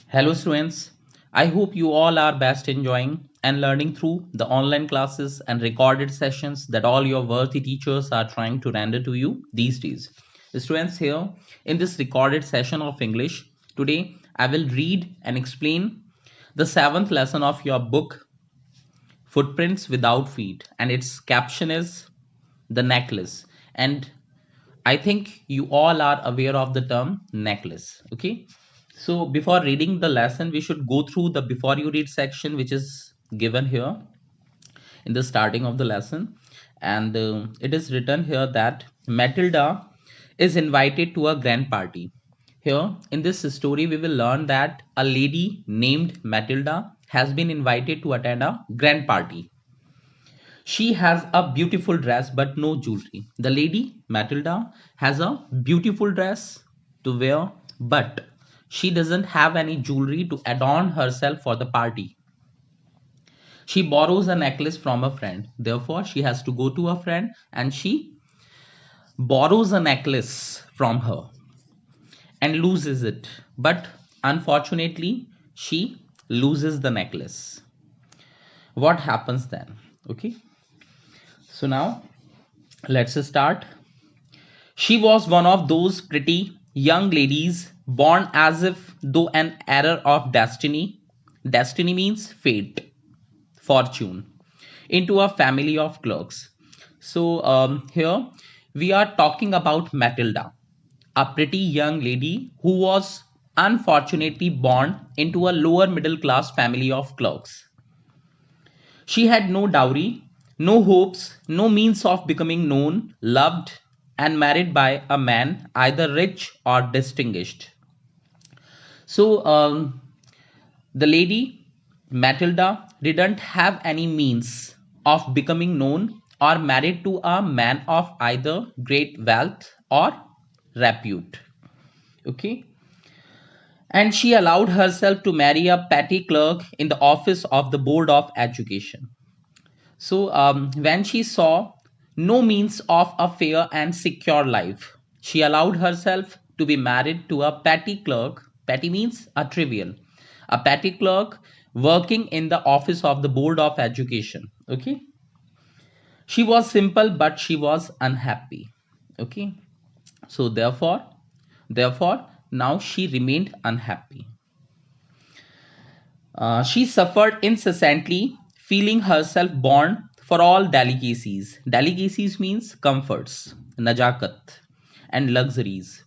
Hello students, I hope you all are best enjoying and learning through the online classes and recorded sessions that all your worthy teachers are trying to render to you these days. Students, here in this recorded session of English, today I will read and explain the seventh lesson of your book Footprints Without Feet, and its caption is The Necklace. And I think you all are aware of the term necklace. Okay. So before reading the lesson, we should go through the before you read section, which is given here in the starting of the lesson. And it is written here that Matilda is invited to a grand party. Here in this story, we will learn that a lady named Matilda has been invited to attend a grand party. She has a beautiful dress but no jewelry. The lady, Matilda, has a beautiful dress to wear, but she doesn't have any jewelry to adorn herself for the party. She borrows a necklace from a friend. Therefore, she has to go to a friend and she borrows a necklace from her and loses it. But unfortunately, she loses the necklace. What happens then? Okay, so now let's start. She was one of those pretty young ladies born as if though an error of destiny. Destiny means fate, fortune, into a family of clerks. So here we are talking about Matilda, a pretty young lady who was unfortunately born into a lower middle class family of clerks. She had no dowry, no hopes, no means of becoming known, loved, and married by a man either rich or distinguished. So, the lady Matilda didn't have any means of becoming known or married to a man of either great wealth or repute. Okay, and she allowed herself to marry a petty clerk in the office of the Board of Education. So, when she saw no means of a fair and secure life, she allowed herself to be married to a petty clerk. Petty means a trivial. A petty clerk working in the office of the Board of Education. Okay. She was simple, but she was unhappy. Okay. So, therefore, now she remained unhappy. She suffered incessantly, feeling herself born for all delicacies. Delicacies means comforts, najakat, and luxuries.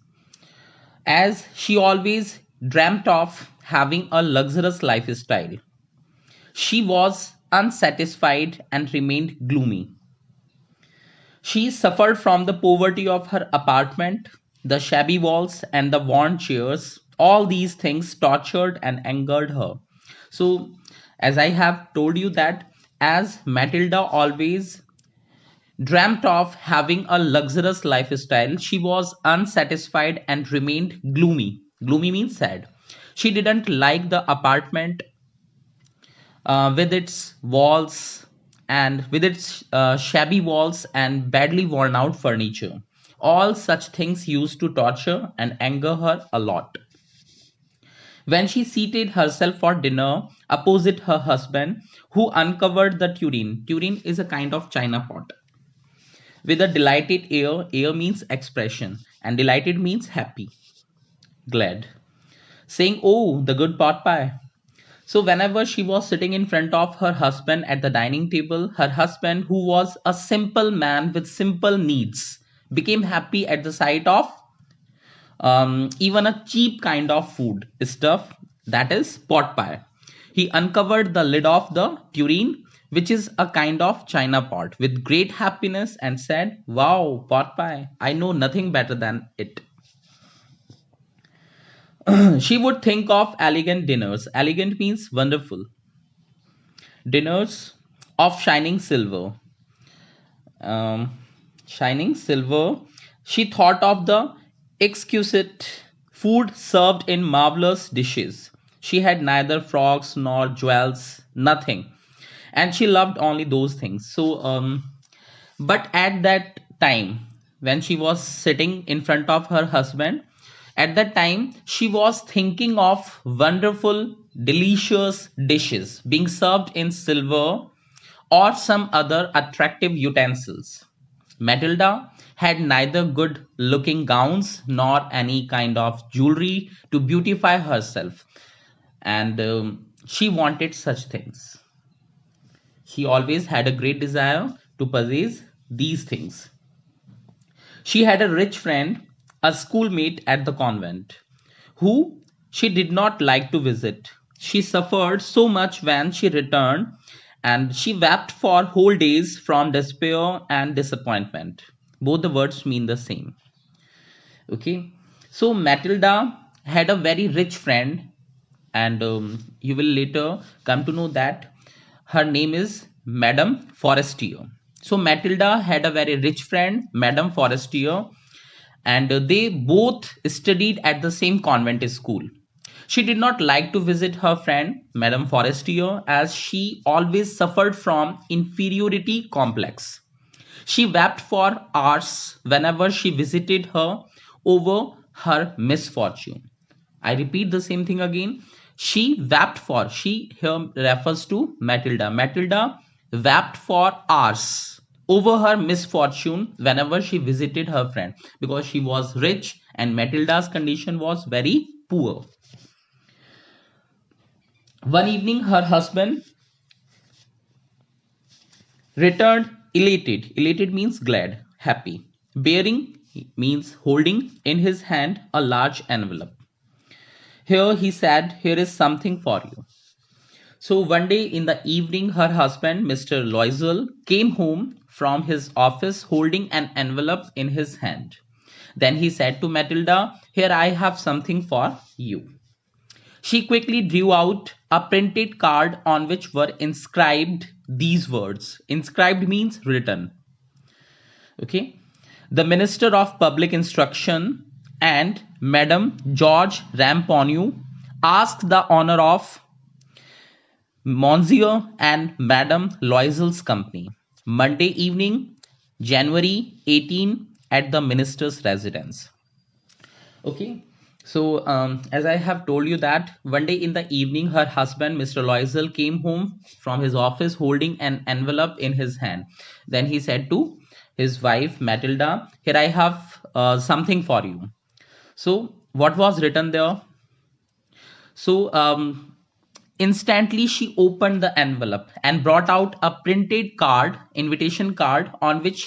As she always dreamt of having a luxurious lifestyle, she was unsatisfied and remained gloomy. She suffered from the poverty of her apartment, the shabby walls, and the worn chairs. All these things tortured and angered her. So, as I have told you that as Matilda always dreamt of having a luxurious lifestyle, she was unsatisfied and remained gloomy. Gloomy means sad. She didn't like the apartment with its walls and with its shabby walls and badly worn out furniture. All such things used to torture and anger her a lot. When she seated herself for dinner opposite her husband, who uncovered the tureen. Tureen is a kind of china pot. With a delighted air, air means expression, and delighted means happy, glad. Saying, "Oh, the good pot pie." So, whenever she was sitting in front of her husband at the dining table, her husband, who was a simple man with simple needs, became happy at the sight of even a cheap kind of food stuff, that is pot pie. He uncovered the lid of the tureen, which is a kind of china pot, with great happiness and said, "Wow, pot pie! I know nothing better than it." She would think of elegant dinners. Elegant means wonderful. Dinners of shining silver. Um, Shining silver. She thought of the exquisite food served in marvelous dishes. She had neither frocks nor jewels, nothing, and she loved only those things. So, but at that time, when she was sitting in front of her husband, At that time, she was thinking of wonderful, delicious dishes being served in silver or some other attractive utensils. Matilda had neither good looking gowns nor any kind of jewelry to beautify herself, and she wanted such things. She always had a great desire to possess these things. She had a rich friend, a schoolmate at the convent, who she did not like to visit. She suffered so much when she returned, and she wept for whole days from despair and disappointment. Both the words mean the same. Okay, so Matilda had a very rich friend, and you will later come to know that her name is Madame Forestier. So Matilda had a very rich friend, Madame Forestier, and they both studied at the same convent school. She did not like to visit her friend, Madame Forestier, as she always suffered from inferiority complex. She wept for hours whenever she visited her over her misfortune. I repeat the same thing again. She here refers to Matilda. Matilda wept for hours over her misfortune whenever she visited her friend, because she was rich and Matilda's condition was very poor. One evening, her husband returned elated. Elated means glad, happy. Bearing means holding in his hand a large envelope. Here he said, "Here is something for you." So one day in the evening, her husband, Mr. Loisel, came home from his office holding an envelope in his hand. Then he said to Matilda, "Here I have something for you." She quickly drew out a printed card on which were inscribed these words. Inscribed means written. Okay. The Minister of Public Instruction and Madame George Ramponneau asked the honor of Monsieur and Madame Loisel's company. Monday evening, January 18, at the minister's residence. Okay. So, as I have told you that one day in the evening, her husband, Mr. Loisel, came home from his office holding an envelope in his hand. Then he said to his wife, Matilda, "Here I have something for you." So, what was written there? So, instantly she opened the envelope and brought out a printed card, invitation card, on which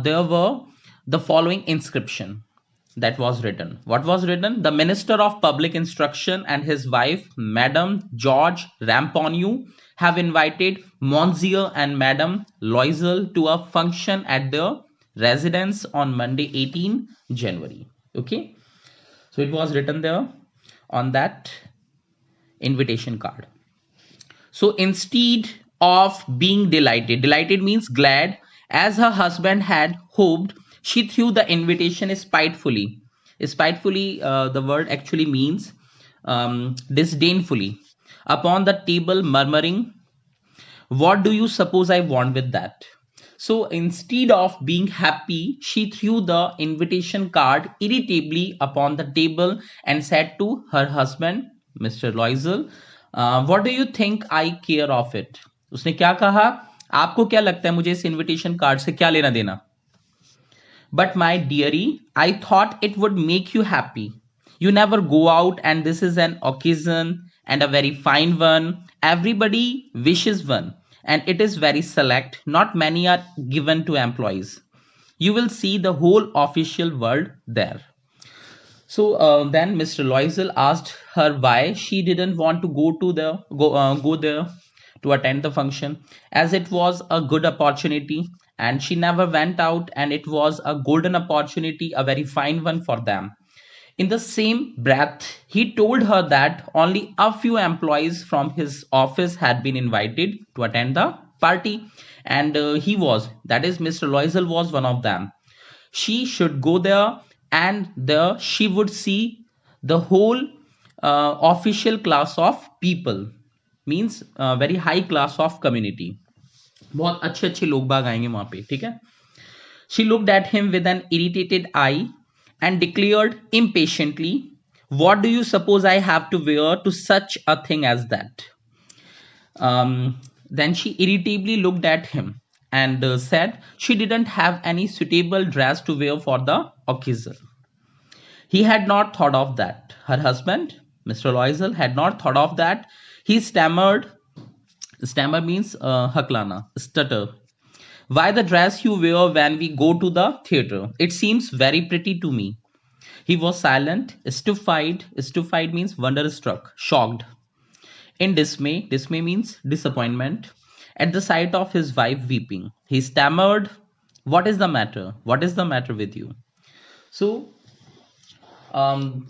there were the following inscription that was written. What was written? The Minister of Public Instruction and his wife, Madame George Ramponneau, have invited Monsieur and Madame Loisel to a function at their residence on Monday, 18 January. Okay. So it was written there on that invitation card. So instead of being delighted, delighted means glad, as her husband had hoped, she threw the invitation spitefully. Spitefully, the word actually means disdainfully upon the table, murmuring, "What do you suppose I want with that?" So instead of being happy, she threw the invitation card irritably upon the table and said to her husband, Mr. Loisel, "What do you think I care of it?" उसने क्या कहा? आपको क्या लगता है मुझे इस invitation card से क्या लेना देना? "But my dearie, I thought it would make you happy. You never go out, and this is an occasion, and a very fine one. Everybody wishes one, and it is very select. Not many are given to employees. You will see the whole official world there." So then Mr. Loisel asked her why she didn't want to go there to attend the function, as it was a good opportunity and she never went out, and it was a golden opportunity, a very fine one for them. In the same breath, he told her that only a few employees from his office had been invited to attend the party, and that is, Mr. Loisel was one of them. She should go there, and there she would see the whole official class of people, means very high class of community. बहुत अच्छे अच्छे लोग बाग आएंगे वहां पे, ठीक है. She looked at him with an irritated eye and declared impatiently, "What do you suppose I have to wear to such a thing as that?" Then she irritably looked at him and said she didn't have any suitable dress to wear for the occasion. He had not thought of that. Her husband, Mr. Loisel, had not thought of that. He stammered. Stammer means haklana, stutter. "Why the dress you wear when we go to the theatre? It seems very pretty to me." He was silent, stupefied. Stupefied means wonderstruck, shocked. In dismay, dismay means disappointment, at the sight of his wife weeping. He stammered, "What is the matter? What is the matter with you?" So, um,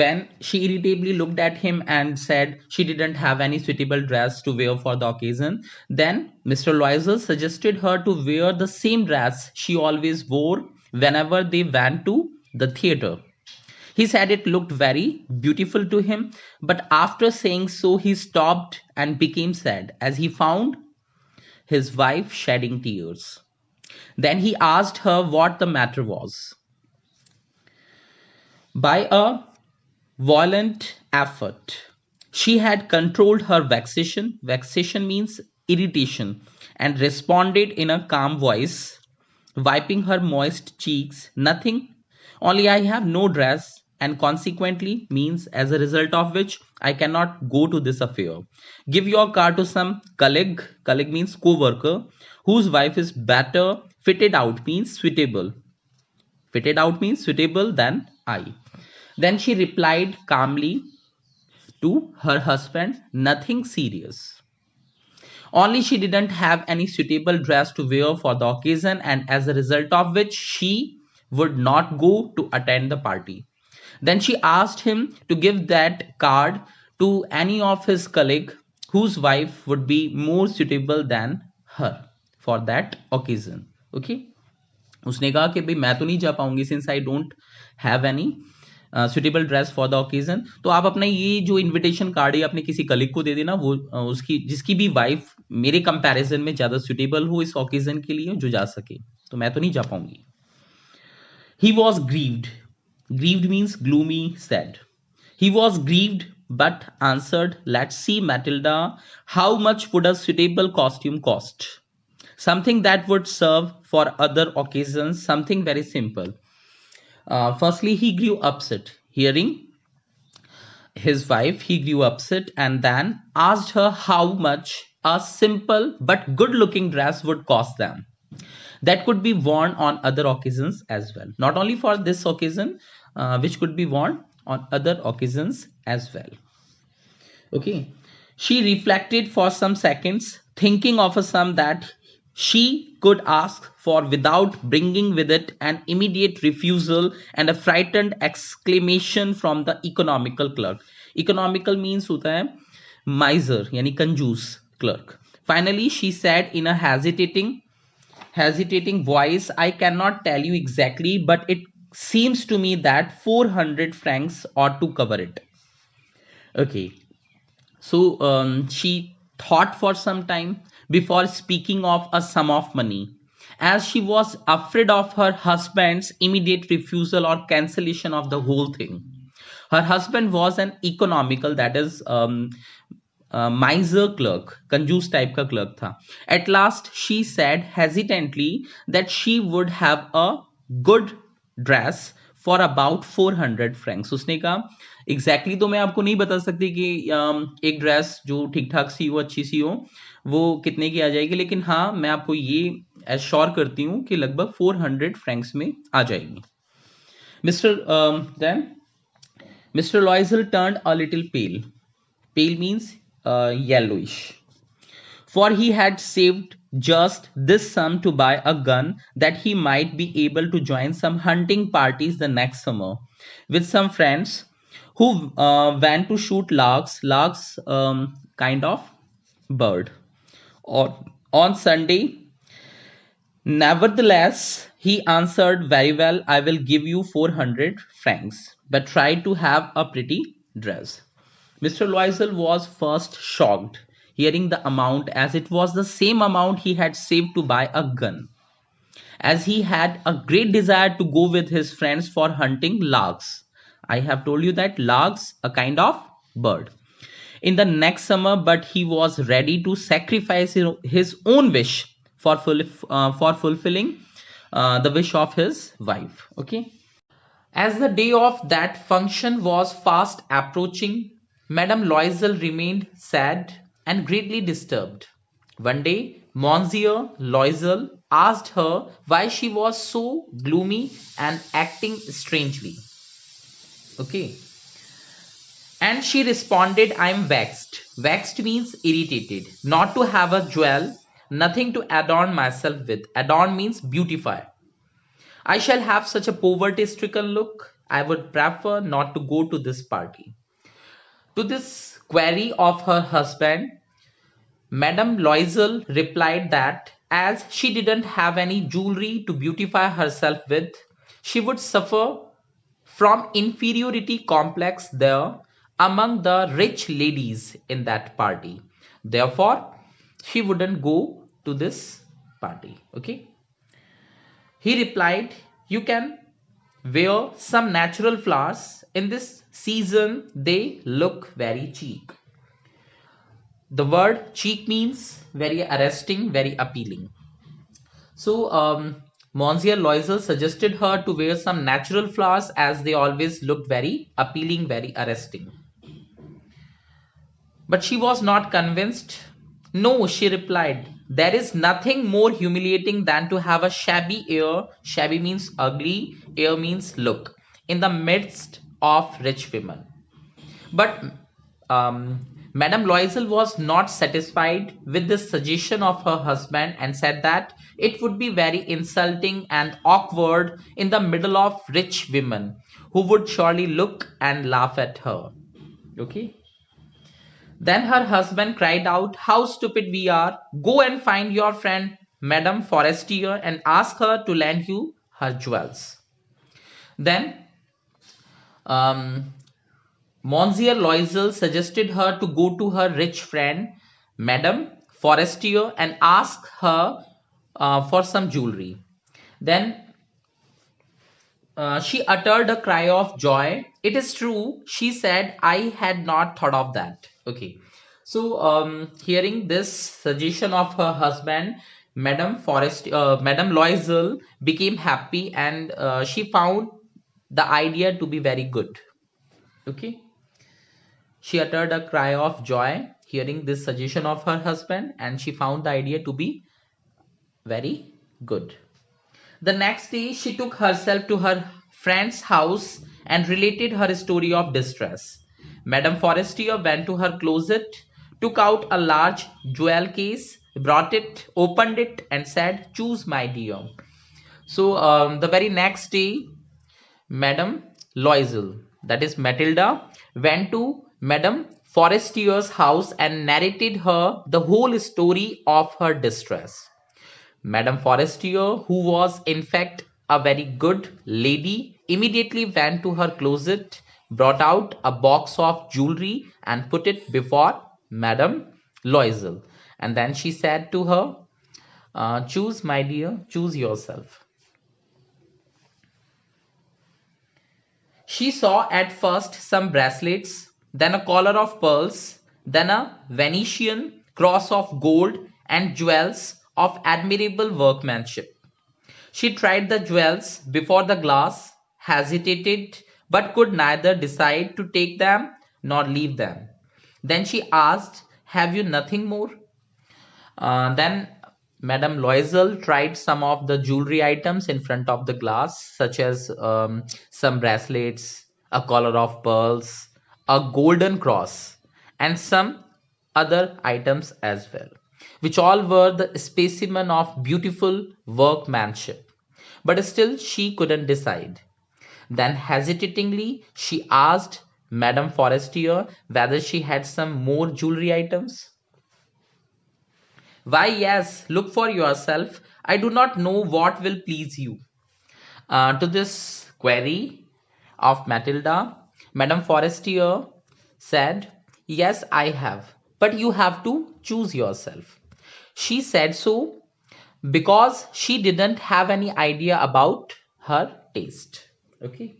when she irritably looked at him and said she didn't have any suitable dress to wear for the occasion, then Mr. Loisel suggested her to wear the same dress she always wore whenever they went to the theatre. He said it looked very beautiful to him, but after saying so, he stopped and became sad as he found his wife shedding tears. Then he asked her what the matter was. By a violent effort, she had controlled her vexation. Vexation means irritation, and responded in a calm voice, wiping her moist cheeks. "Nothing, only I have no dress, and consequently means as a result of which I cannot go to this affair. Give your car to some colleague." Colleague means co-worker, "whose wife is better fitted out," means suitable. Fitted out means suitable than I. Then she replied calmly to her husband, "Nothing serious. Only she didn't have any suitable dress to wear for the occasion, and as a result of which she would not go to attend the party." Then she asked him to give that card to any of his colleague whose wife would be more suitable than her for that occasion. Okay. उसने कहा कि भाई मैं तो नहीं जा पाऊंगी since I don't have any suitable dress for the occasion, तो आप अपना ये जो इनविटेशन कार्ड है अपने किसी कलीग को दे देना, वो उसकी जिसकी भी वाइफ मेरे कंपैरिजन में ज्यादा सुटेबल हो इस ओकेजन के लिए, जो जा सके, तो मैं तो नहीं जा पाऊंगी. He was grieved. Grieved means gloomy, sad. He was grieved but answered, "Let's see, Matilda, how much would a suitable costume cost? Something that would serve for other occasions, something very simple." Firstly, he grew upset. Hearing his wife, he grew upset and then asked her how much a simple but good looking dress would cost them. That could be worn on other occasions as well. Not only for this occasion, which could be worn on other occasions as well. Okay. She reflected for some seconds, thinking of a sum that she could ask for without bringing with it an immediate refusal and a frightened exclamation from the economical clerk. Economical means होता है miser यानी कंजूस clerk. Finally, she said in a hesitating voice, "I cannot tell you exactly, but it seems to me that 400 francs ought to cover it." Okay. So she thought for some time before speaking of a sum of money, as she was afraid of her husband's immediate refusal or cancellation of the whole thing. Her husband was an economical, that is, miser clerk, कंजूस type का clerk था. At last she said hesitantly that she would have a good dress for about 400 francs. उसने कहा exactly तो मैं आपको नहीं बता सकती कि एक ड्रेस जो ठीक ठाक सी हो, अच्छी सी हो, वो कितने की आ जाएगी, लेकिन हाँ मैं आपको ये एश्योर करती हूँ कि लगभग 400 फ्रैंक्स में आ जाएगी. Mr. Loisel turned a little pale. Pale means yellowish. For he had saved just this sum to buy a gun that he might be able to join some hunting parties the next summer with some friends who went to shoot larks. Larks, kind of bird, or on Sunday. Nevertheless, he answered, "Very well, I will give you 400 francs, but try to have a pretty dress." Mr. Loisel was first shocked, hearing the amount, as it was the same amount he had saved to buy a gun. as he had a great desire to go with his friends for hunting larks. I have told you that larks, a kind of bird, in the next summer, but he was ready to sacrifice his own wish for fulfilling the wish of his wife. Okay. As the day of that function was fast approaching, Madame Loisel remained sad and greatly disturbed. One day, Monsieur Loisel asked her why she was so gloomy and acting strangely. Okay. And she responded, I am vexed. Vexed means irritated. Not to have a jewel, nothing to adorn myself with. Adorn means beautify. I shall have such a poverty stricken look. I would prefer not to go to this party. To this query of her husband, Madame Loisel replied that as she didn't have any jewelry to beautify herself with, she would suffer from inferiority complex there among the rich ladies in that party. Therefore, she wouldn't go to this party. Okay. He replied, you can wear some natural flowers. In this season, they look very cheap. The word cheek means very arresting, very appealing. So, Monsieur Loisel suggested her to wear some natural flowers as they always looked very appealing, very arresting. But she was not convinced. No, she replied, there is nothing more humiliating than to have a shabby air. Shabby means ugly, air means look, in the midst of rich women. But Madame Loisel was not satisfied with this suggestion of her husband and said that it would be very insulting and awkward in the middle of rich women who would surely look and laugh at her. Okay. Then her husband cried out, how stupid we are! Go and find your friend Madame Forestier and ask her to lend you her jewels. Then um, Monsieur Loisel suggested her to go to her rich friend, Madame Forestier, and ask her for some jewelry. Then she uttered a cry of joy. It is true, she said, I had not thought of that. Okay. So, hearing this suggestion of her husband, Madame Loisel became happy and she found the idea to be very good. Okay. She uttered a cry of joy hearing this suggestion of her husband and she found the idea to be very good. The next day, she took herself to her friend's house and related her story of distress. Madame Forestier went to her closet, took out a large jewel case, brought it, opened it, and said, choose, my dear. So, the very next day, Madame Loisel, that is Matilda, went to Madame Forestier's house and narrated her the whole story of her distress. Madame Forestier, who was in fact a very good lady, immediately went to her closet, brought out a box of jewelry, and put it before Madame Loisel. And then she said to her, choose, my dear, choose yourself. She saw at first some bracelets, then a collar of pearls, then a Venetian cross of gold and jewels of admirable workmanship. She tried the jewels before the glass, hesitated, but could neither decide to take them nor leave them. Then she asked, have you nothing more? Then Madame Loisel tried some of the jewelry items in front of the glass, such as some bracelets, a collar of pearls, a golden cross, and some other items as well, which all were the specimen of beautiful workmanship. But still, she couldn't decide. Then, hesitatingly, she asked Madame Forestier whether she had some more jewelry items. Why, yes, look for yourself. I do not know what will please you. To this query of Matilda, Madame Forestier said, yes, I have, but you have to choose yourself. She said so because she didn't have any idea about her taste. Okay.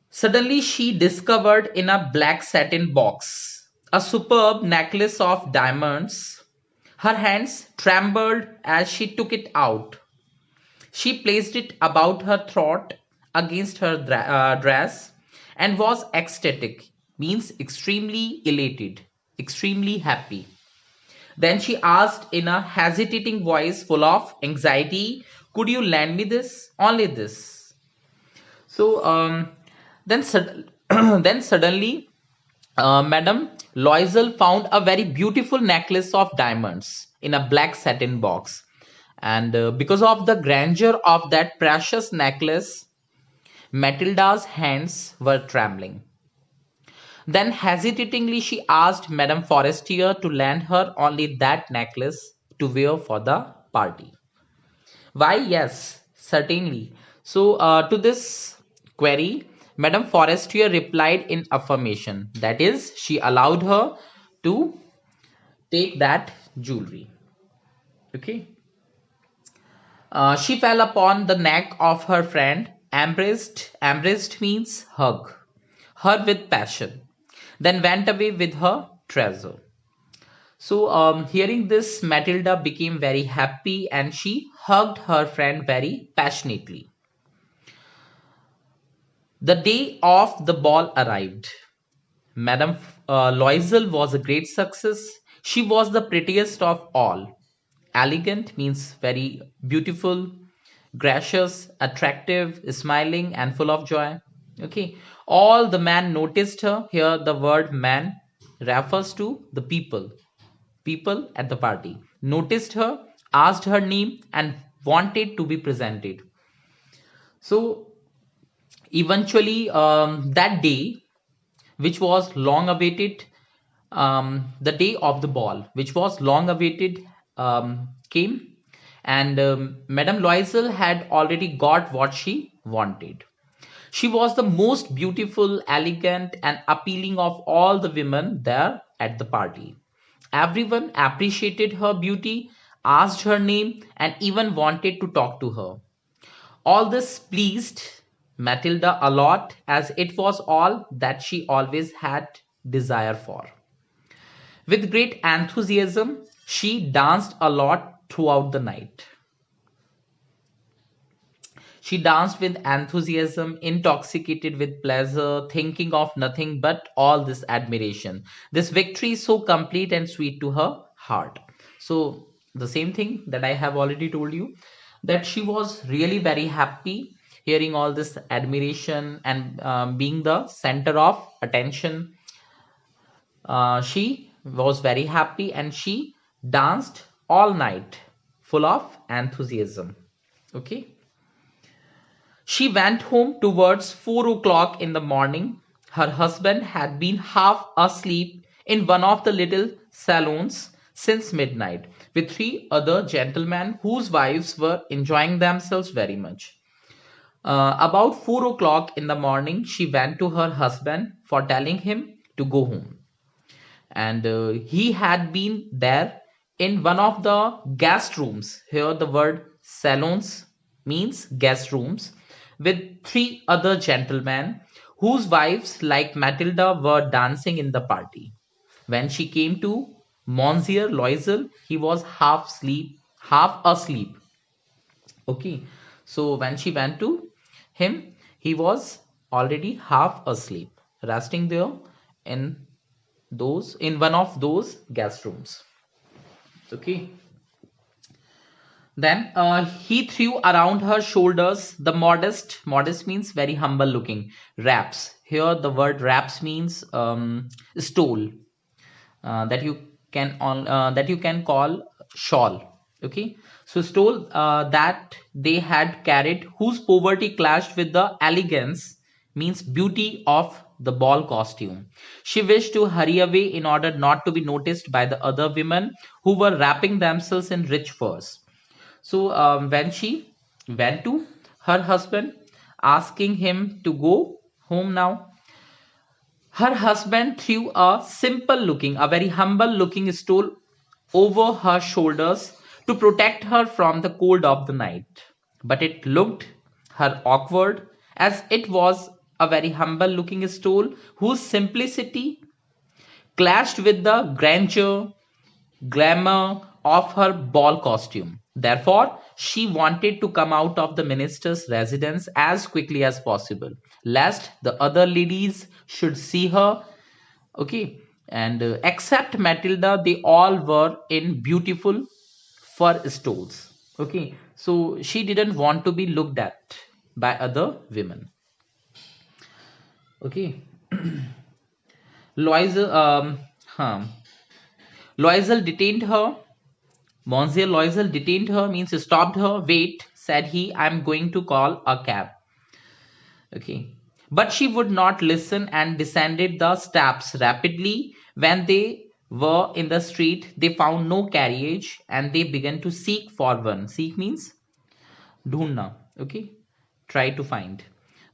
Suddenly, she discovered in a black satin box a superb necklace of diamonds. Her hands trembled as she took it out. She placed it about her throat against her dress and was ecstatic, means extremely elated, extremely happy. Then she asked in a hesitating voice full of anxiety, "Could you lend me this? Only this." So then, then suddenly, Madame Loisel found a very beautiful necklace of diamonds in a black satin box. And because of the grandeur of that precious necklace, Matilda's hands were trembling. Then, hesitatingly, she asked Madame Forestier to lend her only that necklace to wear for the party. Why, yes, certainly. So, to this query, Madame Forestier replied in affirmation. That is, she allowed her to take that jewelry. Okay. She fell upon the neck of her friend, embraced means hug, her with passion, then went away with her treasure. So, hearing this, Matilda became very happy and she hugged her friend very passionately. The day of the ball arrived. Madame Loisel was a great success. She was the prettiest of all. Elegant means very beautiful, gracious, attractive, smiling, and full of joy. Okay. All the man noticed her. Here, the word man refers to the people. People at the party noticed her, asked her name, and wanted to be presented. So, eventually, that day, which was long awaited, the day of the ball, which was long awaited, came, and Madame Loisel had already got what she wanted. She was the most beautiful, elegant, and appealing of all the women there at the party. Everyone appreciated her beauty, asked her name, and even wanted to talk to her. All this pleased Matilda a lot, as it was all that she always had desire for. With great enthusiasm, she danced a lot throughout the night. She danced with enthusiasm, intoxicated with pleasure, thinking of nothing but all this admiration. This victory is so complete and sweet to her heart. So, the same thing that I have already told you, that she was really very happy hearing all this admiration and being the center of attention. She was very happy and she danced all night full of enthusiasm. Okay. She went home towards 4 o'clock in the morning. Her husband had been half asleep in one of the little salons since midnight with three other gentlemen whose wives were enjoying themselves very much. About 4 o'clock in the morning, she went to her husband for telling him to go home. And he had been there in one of the guest rooms. Here, the word salons means guest rooms with three other gentlemen whose wives, like Matilda, were dancing in the party. When she came to Monsieur Loisel, he was half asleep. Okay, so when she went to him, he was already half asleep, resting there in in one of those guest rooms. Okay. Then he threw around her shoulders the modest means very humble looking wraps. Here the word wraps means stole, that you that you can call shawl. Okay. So stole that they had carried, whose poverty clashed with the elegance means beauty of the ball costume. She wished to hurry away in order not to be noticed by the other women who were wrapping themselves in rich furs. So when she went to her husband, asking him to go home now, her husband threw a simple looking, a very humble looking stole over her shoulders, to protect her from the cold of the night. But it looked her awkward, as it was a very humble looking stole whose simplicity clashed with the grandeur glamour of her ball costume. Therefore, she wanted to come out of the minister's residence as quickly as possible, lest the other ladies should see her. Okay, and except Matilda, they all were in beautiful fur stoles. Okay, so she didn't want to be looked at by other women. Okay, Loisel, huh. Loisel detained her. Monsieur Loisel detained her, means stopped her. Wait, said he, I'm going to call a cab. Okay. But she would not listen and descended the steps rapidly. When they were in the street, they found no carriage and they began to seek for one. Seek means dhunna. Okay. Try to find.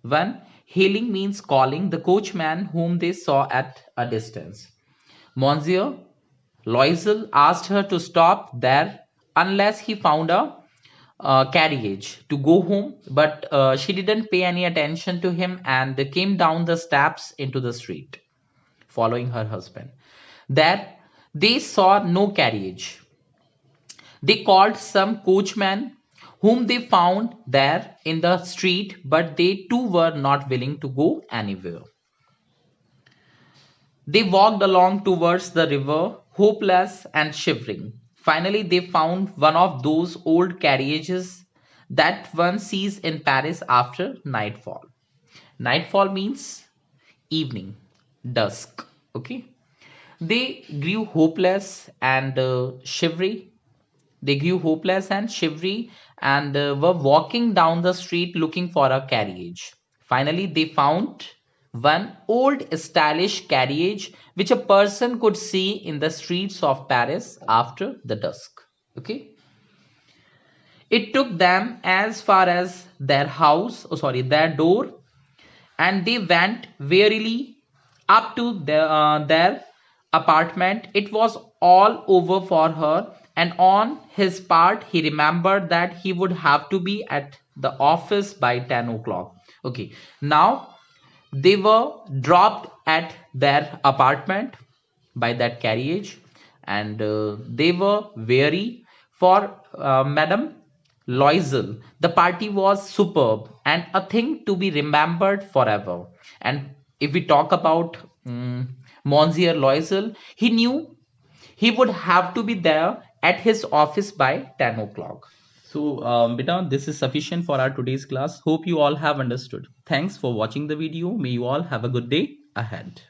One. Hailing means calling the coachman whom they saw at a distance. Monsieur Loisel asked her to stop there unless he found a carriage to go home, but she didn't pay any attention to him and came down the steps into the street, following her husband. There, they saw no carriage. They called some coachman whom they found there in the street, but they too were not willing to go anywhere. They walked along towards the river, hopeless and shivering. Finally, they found one of those old carriages that one sees in Paris after nightfall. Nightfall means evening, dusk. Okay. They grew hopeless and shivery. They grew hopeless and shivery and were walking down the street looking for a carriage. Finally, they found one old stylish carriage which a person could see in the streets of Paris after the dusk. Okay. It took them as far as their house, oh sorry, their door, and they went wearily up to their apartment. It was all over for her, and on his part, he remembered that he would have to be at the office by 10 o'clock. Okay, now they were dropped at their apartment by that carriage, and they were weary for Madame Loisel. The party was superb and a thing to be remembered forever. And if we talk about Monsieur Loisel, he knew he would have to be there at his office by 10 o'clock. So, beta, this is sufficient for our today's class. Hope you all have understood. Thanks for watching the video. May you all have a good day ahead.